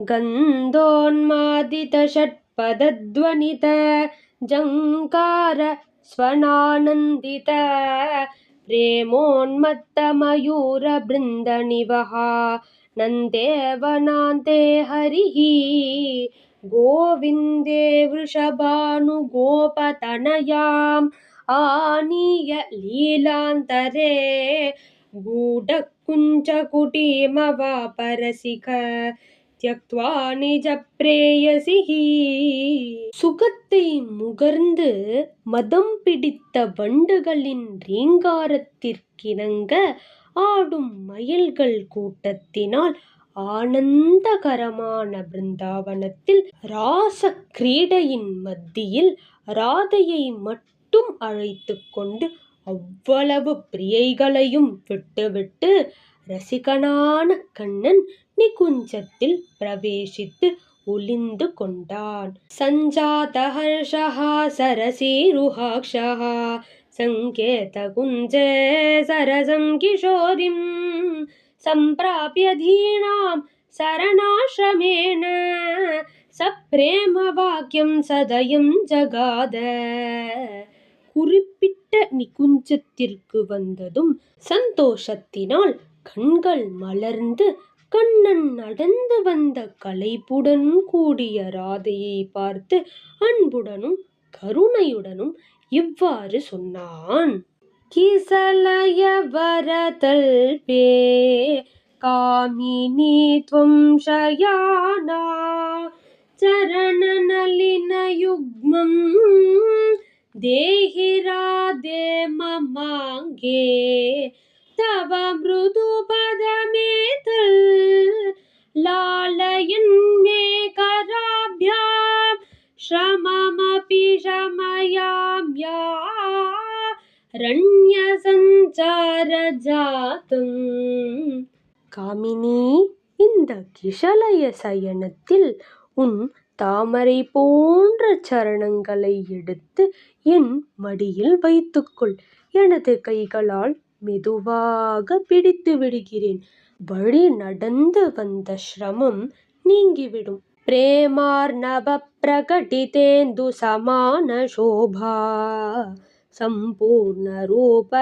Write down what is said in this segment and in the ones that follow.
गन्धोन्मादितषट्पदध्वनित जङ्कार स्वनानन्दित प्रेमोन्मत्तमयूरबृन्दनिवहा नन्देवनान्ते हरिः गोविन्दे वृषभानुगोपतनयाम् आनीय लीलान्तरे गूढकुञ्जकुटीमवापरसिक त्यक्त्वा निजप्रेयसिः சுகத்தை முகர்ந்து மதம் பிடித்த வண்டுகளின் ரீங்காரத்திற்கிணங்க ஆடும் மயில்கள் கூட்டத்தினால் ஆனந்தகரமான பிருந்தாவனத்தில் ராச கிரீடையின் மத்தியில் ராதையை மட்டும் அழைத்து கொண்டு அவ்வளவு பிரியைகளையும் விட்டுவிட்டு ரசிகனான கண்ணன் நிகுஞ்சத்தில் பிரவேசித்து ஒளிந்து கொண்டான். சஞ்சாத ஹர்ஷஹ சரசீருஹாக்ஷஹ சங்கேத குஞ்சே சரசம் கிஷோரிம் சம்பிராப்ய தீனாம் சரணாஸ்ரமேன சப்ரேம வாக்கியம் சதயம் ஜகாத. குறிப்பிட்ட நிகுஞ்சத்திற்கு வந்ததும் சந்தோஷத்தினால் கண்கள் மலர்ந்து கண்ணன் நடந்து வந்த களைப்புடன் கூடிய ராதையை பார்த்து அன்புடனும் கருணையுடனும் இவ்வாறு சொன்னான். கிசலய வரதல்பே காமினி த்வம் ஷயானா சரணநலின யுக்மம் தேஹி ராதே மமாங்கே தவ மிருது பதமேதல் லாலயன் மே கராப்யாம் ஸ்ரமமபி ஷமயாம்யா ரண்ய சஞ்சார ஜாதம். காமினி, இந்த கிஷலய சயனத்தில் உன் தாமரை போன்ற சரணங்களை எடுத்து என் மடியில் வைத்துக்கொள். எனது கைகளால் மெதுவாக பிடித்து விடுகிறேன். வழி நடந்து வந்த சிரமம் நீங்கிவிடும். பிரேமார்ணவ பிரகடிதேந்து சமான சோபா சம்பூர்ண ரூப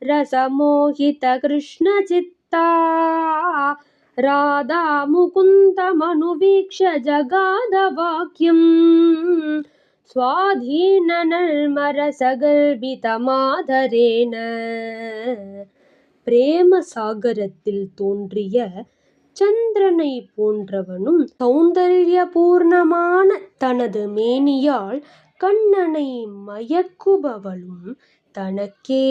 ரசமோகித கிருஷ்ண சித்தா ராதா முகுந்தமனுவீக்ஷ்ய ஜகாத வாக்கியம் ஸ்வாதீன நர்மரசகல்பிதமாதரேன. பிரேம சாகரத்தில் தோன்றிய சந்திரனை போன்றவனும் சௌந்தர்ய பூர்ணமான தனது மேனியால் கண்ணனை மயக்குபவளும் தனக்கே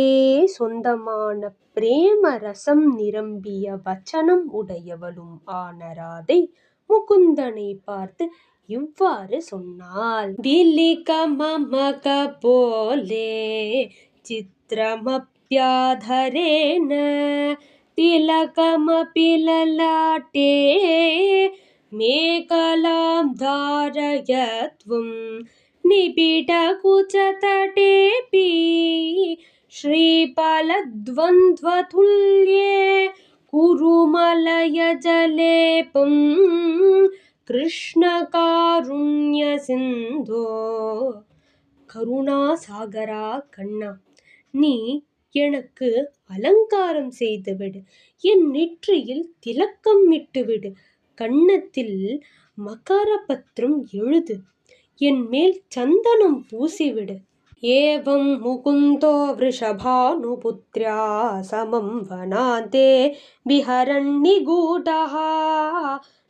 சொந்தமான பிரேம ரசம் நிரம்பிய வச்சனம் உடையவளும் ஆன ராதை முகுந்தனை பார்த்து இவ்வாறு சொன்னாள். திலிக மமக போலே சித்ரமப்யாதரேன திலகமபி லலாட்டே மேகலாம் தாரயத்வம் நிபிட குச்சதடேபி ஸ்ரீபலத்வந்த்வதுல்யே குருமலய ஜலேபம் கிருஷ்ண காருண்ய சிந்தோ. கருணா சாகரா கண்ணா, நீ எனக்கு அலங்காரம் செய்துவிடு. என் நெற்றியில் திலக்கம் இட்டுவிடு. கன்னத்தில் மகரபத்ரம் எழுது. என் மேல் சந்தனம் பூசிவிடு. ஏவம் முகுந்தோ விருஷபானுபுத்ர்யா சமம் வனாந்தே விஹரன் நிகூடஹ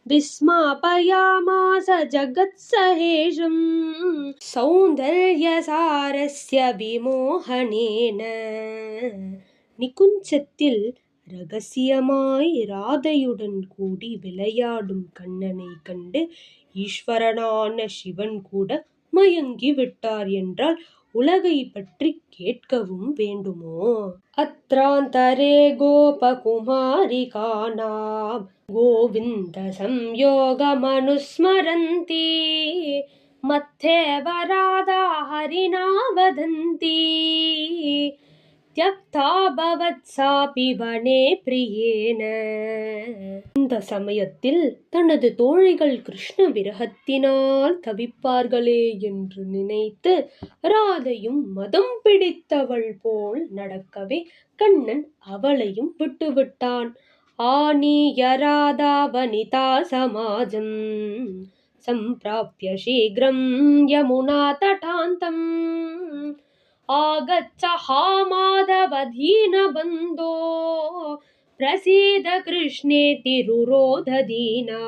விஸ்மாபயாமாஸ ஜகத்ஸஹேஷம் சௌந்தர்யசாரஸ்ய விமோகனேன. நிகுஞ்சத்தில் ரகசியமாய் ராதையுடன் கூடி விளையாடும் கண்ணனை கண்டு ஈஸ்வரனான சிவன் கூட மயங்கி விட்டார் என்றால் உலகை பற்றி கேட்கவும் வேண்டுமோ? அத்ராந்தரே கோபகுமாரிகானாம் கோவிந்த சம்யோகமனுஸ்மரந்தி மத்தேவ ராதா ஹரிணா வதந்தி. त्यक्ता भवत्सापि वने प्रियेण. இந்த சமயத்தில் தனது தோழிகள் கிருஷ்ண விரகத்தினால் தவிப்பார்களே என்று நினைத்து ராதையும் மதம் பிடித்தவள் போல் நடக்கவே கண்ணன் அவளையும் விட்டுவிட்டான். ஆனீய ராதா வனிதா சமாஜம் சம்பிராப்ய சீக்கிரம் யமுனா தடாந்தம் ஆகச்ச ஹா மாதவ தீனபந்தோ பிரசீத கிருஷ்ணே திருரோத தீனா.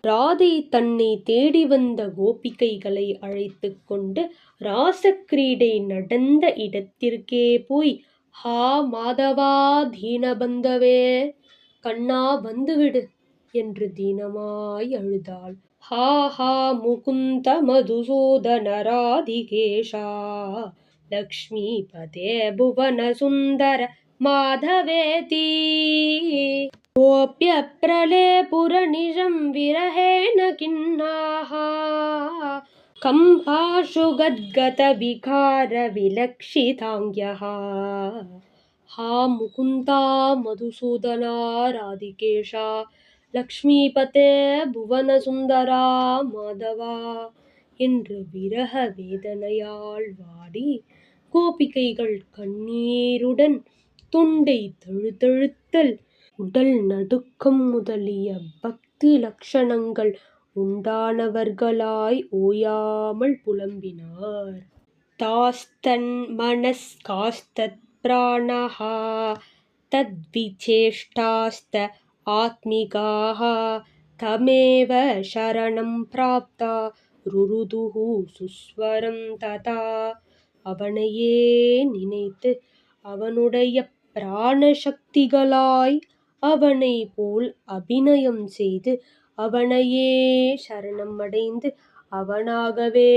ராதை தன்னை தேடி வந்த கோபிகைகளை அழைத்து கொண்டு ராசக்கிரீடை நடந்த இடத்திற்கே போய், ஹா மாதவா தீனபந்தவே, கண்ணா வந்துவிடு என்று தீனமாய் அழுதாள். ஹா ஹா முகுந்த மதுசூதன ராதிகேஷா லக்ஷ்மீபதே புவன சுந்தர மாதவேதி கோப்ய பிரலே புரநிஜம் விரஹேன கிண்ணாஹ கம்பாஷு கத்கத விகார விலக்ஷிதாங்யஹ. ஹா முகுந்தா மதுசூதனா ராதிகேஷா லக்ஷ்மீபதே புவன சுந்தரா மாதவா என்று விரக வேதனையால் வாடி கோபிகைகள் கண்ணீருடன் தொண்டை தழுதழுத்தல், உடல் நடுக்கம் முதலிய பக்தி லட்சணங்கள் உண்டானவர்களாய் ஓயாமல் புலம்பினார். தாஸ்தன் மனஸ்காஸ்தத் பிராணஹா தத்விசேஷ்டாஸ்த ஆத்மிகாஹ தமேவ சரணம் பிராப்தா ருருதுஹு சுஸ்வரம் ததா. அவனையே நினைத்து அவனுடைய பிராண சக்திகளாய் அவனை போல் அபிநயம் செய்து அவனையே சரணம் அடைந்து அவனாகவே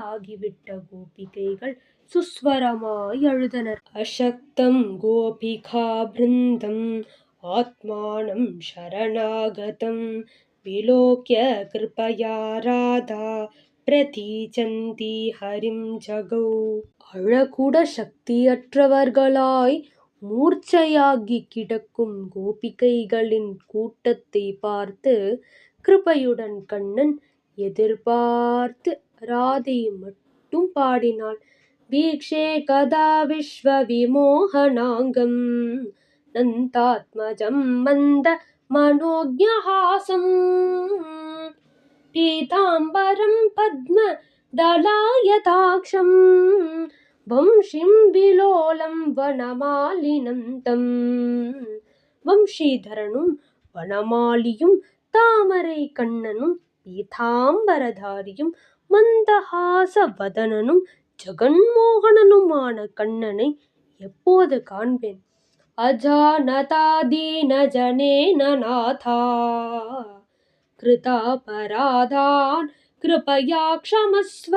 ஆகிவிட்ட கோபிகைகள் சுஸ்வரமாய் அழுதனர். அசக்தம் கோபிகா பிருந்தம் ஆத்மானம் சரணாகதம் விலோக்ய கிருபயா ராதா பிரதீச்சந்தி ஹரிம் ஜகௌ. அழக்கூட சக்தியற்றவர்களாய் மூர்ச்சையாகி கிடக்கும் கோபிகைகளின் கூட்டத்தை பார்த்து கிருபையுடன் கண்ணன் எதிர்பார்த்து ராதை மட்டும் பாடினாள். வீக்ஷே கதா விஸ்வ விமோகனாங்கம் நந்தாத்மஜம் மந்த மனோஜ்ஞஹாசம் பீதாம்பரம் பத்ம தலாயதாக்ஷம் வம்சிம் விலோலம் வனமாலினம் தம். வம்சீதரனும் வனமாலியும் தாமரை கண்ணனும் பீதாம்பரதாரியும் மந்தஹாச வதனனும் ஜெகன்மோகனனுமான கண்ணனை எப்போது காண்பேன்? அஜானதாதீன ஜனேன நாதா கிருதாபராதான் கிருபயா க்ஷமஸ்வ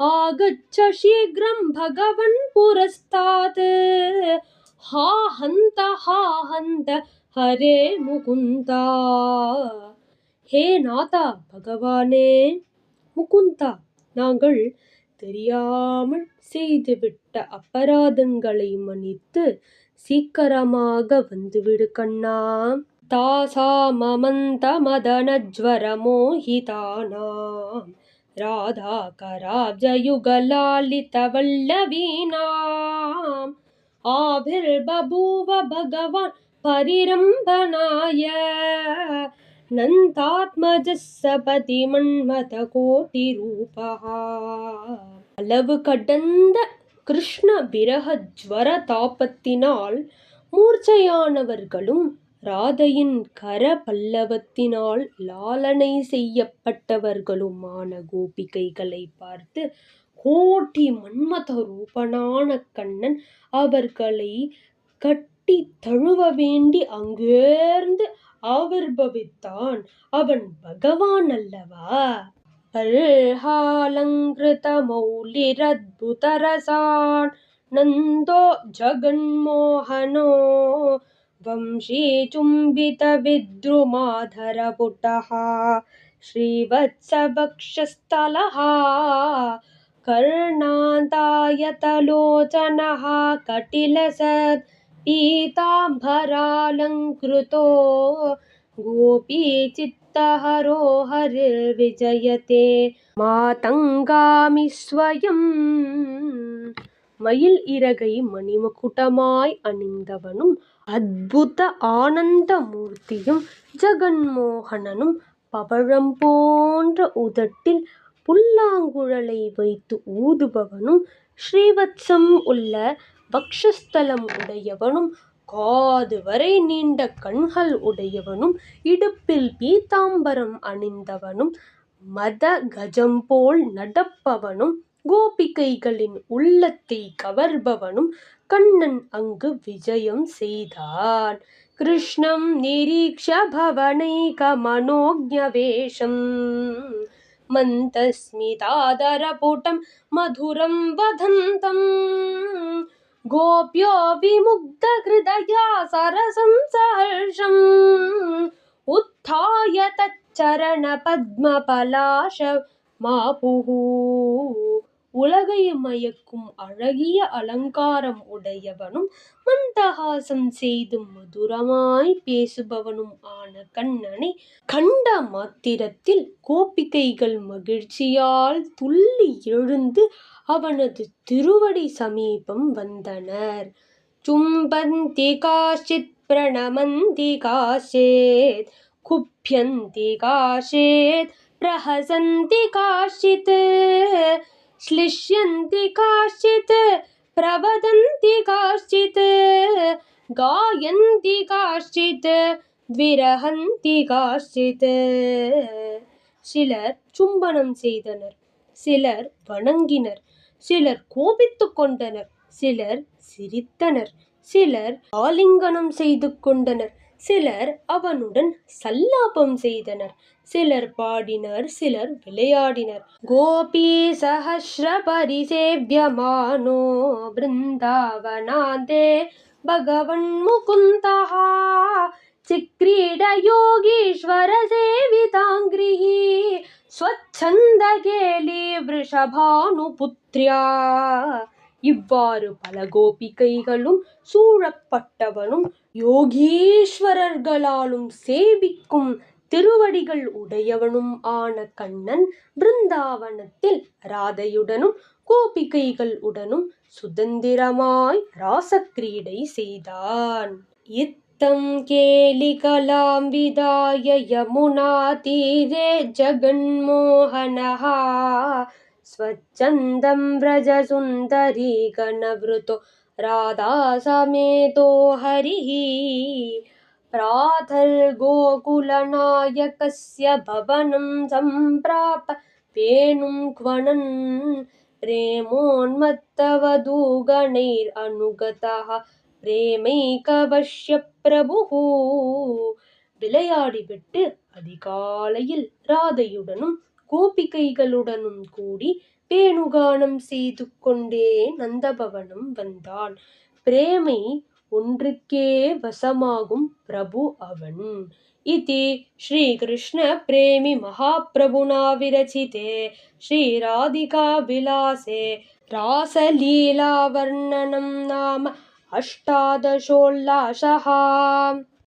ஆகச்ச சீக்ரம் பகவன் புரஸ்தாத் ஹா ஹந்த ஹரே முகுந்தா. ஹே நாதா, பகவானே முகுந்தா, நாங்கள் தெரியாமல் செய்துவிட்ட அபராதங்களை மன்னித்து சீக்கிரமாக வந்துவிடு கண்ணா. தாசாமமந்த மதனஜ்வர மோஹிதானாம் ராதா கராப்ஜயுகலாலித வல்லவீனாம் ஆவிர்பபூவ பகவான் பரிரம்பனாய நந்தாத்மஜஸ்ஸபதி மன்மத கோட்டி ரூபஹா. அளவு கடந்த கிருஷ்ண விரக ஜ்வர தாபத்தினால் மூர்ச்சையானவர்களும் ராதையின் கர பல்லவத்தினால் லாலனை செய்யப்பட்டவர்களுமான கோபிகைகளை பார்த்து கோட்டி மன்மத ரூபனான கண்ணன் அவர்களை கட்டி தழுவ வேண்டி அங்கேர்ந்து ஆவிர்பவித்தான். அவன் பகவான் அல்லவா? பல்ஹாலங்கிருத மௌலிரத்புதரசான் நந்தோ ஜகன்மோகனோ வம்சீ சும்பித வித்ருமாதர புட்டஹ ஸ்ரீவத்ஸ வக்ஷஸ்தலஹ कर्णान्तायतलोचनः कटिलसत् पीताम्बरालङ्कृतो गोपीचित्तहरो हरिर्विजयते மாதங்காமி ஸ்வயம். மயில் இறகை மணிமகுடமாய் அணிந்தவனும் அத்புத ஆனந்த மூர்த்தியும் ஜெகன்மோகனனும் பவழம் போன்ற உதட்டில் புல்லாங்குழலை வைத்து ஊதுபவனும் ஸ்ரீவத்சம் உள்ள வக்ஷஸ்தலம் உடையவனும் காது வரை நீண்ட கண்கள் உடையவனும் இடுப்பில் பீதாம்பரம் அணிந்தவனும் மத கஜம் போல் நடப்பவனும் கோபிகைகளின் உள்ளத்தை கவர்பவனும் கண்ணன் அங்கு விஜயம் செய்தான். கிருஷ்ணம் நிரீக்ஷ பவனைகமனோஜ்ஞவேஷம் மந்தஸ்மிதாதரபுடம் மதுரம் வதந்தம் கோப்யோ விமுக்தஹிருதயா சரசம் சஹர்ஷம் உத்தாய தச்சரண பத்மபலாஷ மாபுஹு. உலகை மயக்கும் அழகிய அலங்காரம் உடையவனும் மந்தஹாசம் செய்து மதுரமாய் பேசுபவனும் ஆன கண்ணனை கண்ட மாத்திரத்தில் கோபிகைகள் மகிழ்ச்சியால் துள்ளி எழுந்து அவனது திருவடி சமீபம் வந்தனர். சும்பந்தி காச்சித் பிரணமந்தி காச்சேத் குப்யந்தி காச்சேத் பிரஹசந்தி காச்சித் ஸ்லிஷ்யந்தி காச்சித் பிரவதந்தி காச்சித் காயந்தி காச்சித் விரஹந்தி காச்சித். சிலர் சும்பனம் செய்தனர், சிலர் வணங்கினர், சிலர் கோபித்துக் கொண்டனர், சிலர் சிரித்தனர், சிலர் ஆலிங்கனம் செய்து கொண்டனர், சிலர் அவனுடன் சல்லாபம் செய்தனர், சிலர் பாடினர், சிலர் விளையாடினர். கோபி சஹஸ்ர பரிசேவ்யமானோ பிருந்தாவனாந்தே பகவன் முகுந்தஹ சிக்ரீட யோகீஸ்வர சேவிதாங்கிரிஹி ஸ்வச்சந்த கேலி விருஷபானுபுத்ர்யா. இவ்வாறு பல கோபிகைகளும் சூழப்பட்டவனும் யோகீஸ்வரர்களாலும் சேவிக்கும் திருவடிகள் உடையவனும் ஆன கண்ணன் பிருந்தாவனத்தில் ராதையுடனும் கோபிகைகள் உடனும் சுதந்திரமாய் ராசக்கிரீடை செய்தான். இத்தம் கேலிகலாம் விதாய யமுனா தீரே ஜகன்மோகனஹ ஸ்வச்சந்தம் வ்ரஜ சுந்தரி கணவ்ருதோ ராதா சமேதோ ஹரிஹி. பிராதர் கோகுலநாயகஸ்ய பவனம் சம்பிராப வேணும் க்வணன் பிரேமோன்மத்தவதூகணைர் அனுகதः பிரேமைகவஷ்ய பிரபுஹு. விளையாடிவிட்டு அதிகாலையில் ராதையுடனும் கோபிகைகளுடனும் கூடி பேணுகானம் செய்து கொண்டே நந்தபவனம் வந்தான். பிரேமை ஒன்றுக்கே வசமாகும் பிரபு அவன். இதி ஸ்ரீ கிருஷ்ண பிரேமி மகாபிரபுனா விரச்சிதே ஸ்ரீ ராதிகா விலாசே ராசலீலா வர்ணனம் நாம அஷ்டாதசோல்லாசஹ.